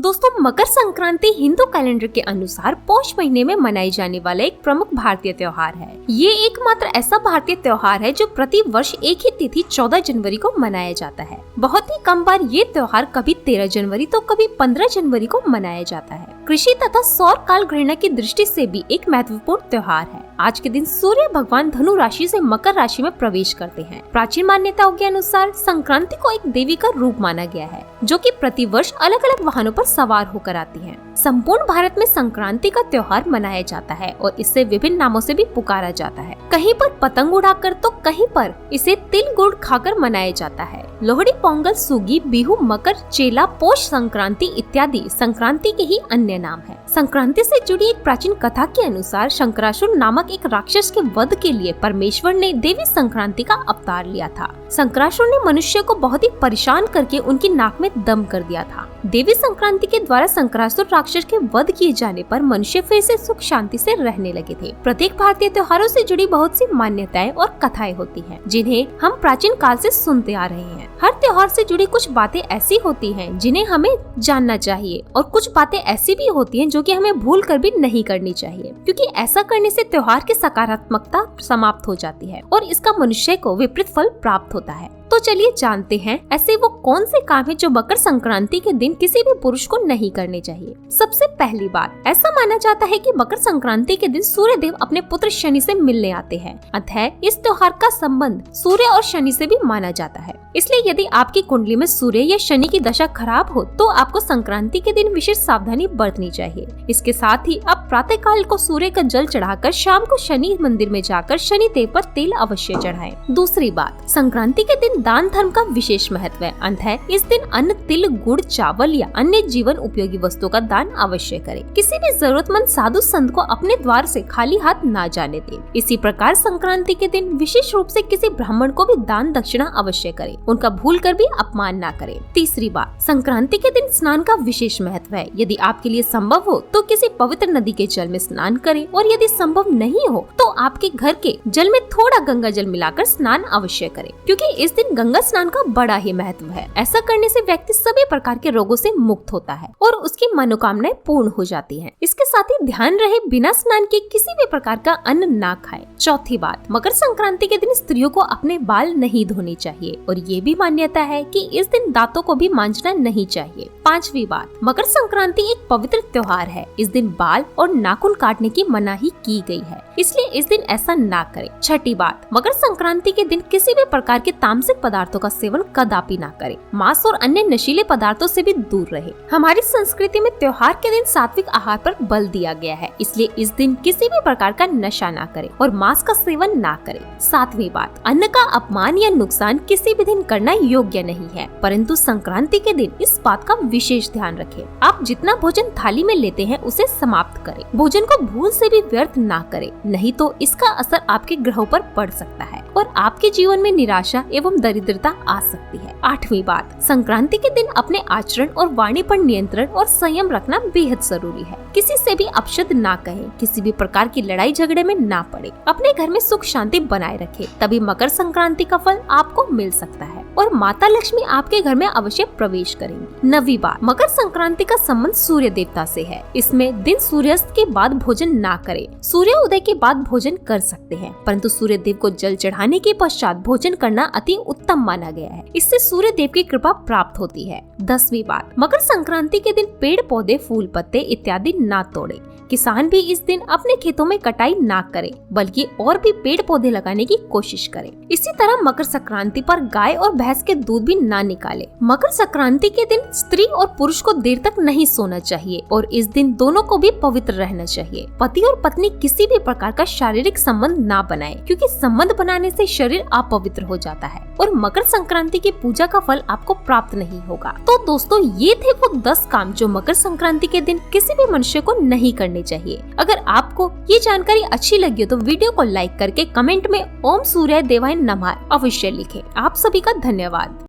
दोस्तों, मकर संक्रांति हिंदू कैलेंडर के अनुसार पौष महीने में मनाई जाने वाला एक प्रमुख भारतीय त्योहार है। ये एकमात्र ऐसा भारतीय त्योहार है जो प्रति वर्ष एक ही तिथि 14 जनवरी को मनाया जाता है। बहुत ही कम बार ये त्योहार कभी 13 जनवरी तो कभी 15 जनवरी को मनाया जाता है। कृषि तथा सौर काल गणना की दृष्टि से भी एक महत्वपूर्ण त्योहार है। आज के दिन सूर्य भगवान धनु राशि से मकर राशि में प्रवेश करते हैं। प्राचीन मान्यताओं के अनुसार संक्रांति को एक देवी का रूप माना गया है, जो कि प्रति वर्ष अलग अलग वाहनों पर सवार होकर आती हैं। संपूर्ण भारत में संक्रांति का त्योहार मनाया जाता है और इसे विभिन्न नामों से भी पुकारा जाता है। कहीं पर पतंग उड़ाकर तो कहीं पर इसे तिल गुड़ खाकर मनाया जाता है। लोहड़ी, पोंगल, सुगी, बिहू, मकर, चेला, पौष संक्रांति इत्यादि संक्रांति के ही अन्य नाम है। संक्रांति से जुड़ी एक प्राचीन कथा के अनुसार शंकरासुर नामक एक राक्षस के वध के लिए परमेश्वर ने देवी संक्रांति का अवतार लिया था। शंकरासुर ने मनुष्य को बहुत ही परेशान करके उनकी नाक में दम कर दिया था। देवी संक्रांति के द्वारा शंकरासुर राक्षस के वध किए जाने पर मनुष्य फिर से सुख शांति से रहने लगे थे। प्रत्येक भारतीय त्योहारों से जुड़ी बहुत सी मान्यताएं और कथाएं होती हैं, जिन्हें हम प्राचीन काल से सुनते आ रहे हैं। हर त्योहार से जुड़ी कुछ बातें ऐसी होती हैं जिन्हें हमें जानना चाहिए और कुछ बातें ऐसी भी होती हैं जो कि हमें भूल कर भी नहीं करनी चाहिए, क्योंकि ऐसा करने से त्योहार की सकारात्मकता समाप्त हो जाती है और इसका मनुष्य को विपरीत फल प्राप्त होता है। तो चलिए जानते हैं ऐसे वो कौन से काम हैं जो मकर संक्रांति के दिन किसी भी पुरुष को नहीं करने चाहिए। सबसे पहली बात, ऐसा माना जाता है कि मकर संक्रांति के दिन सूर्य देव अपने पुत्र शनि से मिलने आते हैं। अतः इस त्योहार का संबंध सूर्य और शनि से भी माना जाता है। इसलिए यदि आपकी कुंडली में सूर्य या शनि की दशा खराब हो तो आपको संक्रांति के दिन विशेष सावधानी बरतनी चाहिए। इसके साथ ही आप प्रातः काल को सूर्य का जल चढ़ाकर शाम को शनि मंदिर में जाकर शनि देव पर तेल अवश्य चढ़ाएं। दूसरी बात, संक्रांति के दिन दान धर्म का विशेष महत्व है। अतः इस दिन अन्न, तिल, गुड़, चावल या अन्य जीवन उपयोगी वस्तुओं का दान अवश्य करें। किसी भी जरूरतमंद साधु संत को अपने द्वार से खाली हाथ ना जाने दें। इसी प्रकार संक्रांति के दिन विशेष रूप से किसी ब्राह्मण को भी दान दक्षिणा अवश्य करें। उनका भूल कर भी अपमान ना करें। तीसरी बात, संक्रांति के दिन स्नान का विशेष महत्व है। यदि आपके लिए संभव हो तो किसी पवित्र नदी के जल में स्नान करें और यदि संभव नहीं हो तो आपके घर के जल में थोड़ा गंगा जल मिलाकर स्नान अवश्य करें, क्योंकि इस दिन गंगा स्नान का बड़ा ही महत्व है। ऐसा करने से व्यक्ति सभी प्रकार के रोगों से मुक्त होता है और उसकी मनोकामनाएं पूर्ण हो जाती हैं। इसके साथ ही ध्यान रहे बिना स्नान के किसी भी प्रकार का अन्न ना खाएं। चौथी बात, मकर संक्रांति के दिन स्त्रियों को अपने बाल नहीं धोने चाहिए और ये भी मान्यता है कि इस दिन दांतों को भी मांजना नहीं चाहिए। पांचवी बात, मकर संक्रांति एक पवित्र त्योहार है। इस दिन बाल और नाखून काटने की मनाही की गई है, इसलिए इस दिन ऐसा ना करें। छठी बात, मकर संक्रांति के दिन किसी भी प्रकार के तामसिक पदार्थों का सेवन कदापि ना करें। मांस और अन्य नशीले पदार्थों से भी दूर रहे। हमारी संस्कृति में त्योहार के दिन सात्विक आहार पर बल दिया गया है, इसलिए इस दिन किसी भी प्रकार का नशा ना करें और मांस का सेवन ना करें। सातवीं बात, अन्न का अपमान या नुकसान किसी भी दिन करना योग्य नहीं है, परंतु संक्रांति के दिन इस बात का विशेष ध्यान रखें। आप जितना भोजन थाली में लेते हैं उसे समाप्त करें। भोजन को भूल से भी व्यर्थ ना करें, नहीं तो इसका असर आपके ग्रहों पर पड़ सकता है और आपके जीवन में निराशा एवं दरिद्रता आ सकती है। आठवीं बात, संक्रांति के दिन अपने आचरण और वाणी पर नियंत्रण और संयम रखना बेहद जरूरी है। किसी से भी अपशब्द ना कहें, किसी भी प्रकार की लड़ाई झगड़े में ना पड़े। अपने घर में सुख शांति बनाए रखें, तभी मकर संक्रांति का फल आपको मिल सकता है और माता लक्ष्मी आपके घर में अवश्य प्रवेश करेंगी। नवीं बात, मकर संक्रांति का संबंध सूर्य देवता से है। इसमें दिन सूर्यास्त के बाद भोजन ना करें। सूर्य उदय के बाद भोजन कर सकते हैं, परंतु सूर्य देव को जल चढ़ाने के पश्चात भोजन करना अति उत्तम माना गया है। इससे सूर्य देव की कृपा प्राप्त होती है। 10वीं बात, मकर संक्रांति के दिन पेड़ पौधे, फूल पत्ते इत्यादि ना तोड़े। किसान भी इस दिन अपने खेतों में कटाई ना करें, बल्कि और भी पेड़ पौधे लगाने की कोशिश करें। इसी तरह मकर संक्रांति पर गाय और भैंस के दूध भी ना निकालें। मकर संक्रांति के दिन स्त्री और पुरुष को देर तक नहीं सोना चाहिए और इस दिन दोनों को भी पवित्र रहना चाहिए। पति और पत्नी किसी भी प्रकार का शारीरिक संबंध ना बनाएं, क्योंकि संबंध बनाने से शरीर अपवित्र हो जाता है और मकर संक्रांति की पूजा का फल आपको प्राप्त नहीं होगा। तो दोस्तों, ये थे वो 10 काम जो मकर संक्रांति के दिन किसी भी मनुष्य को नहीं करने चाहिए। अगर आपको ये जानकारी अच्छी लगी हो तो वीडियो को लाइक करके कमेंट में ओम सूर्य देवाय नमः अवश्य लिखें। आप सभी का धन्यवाद।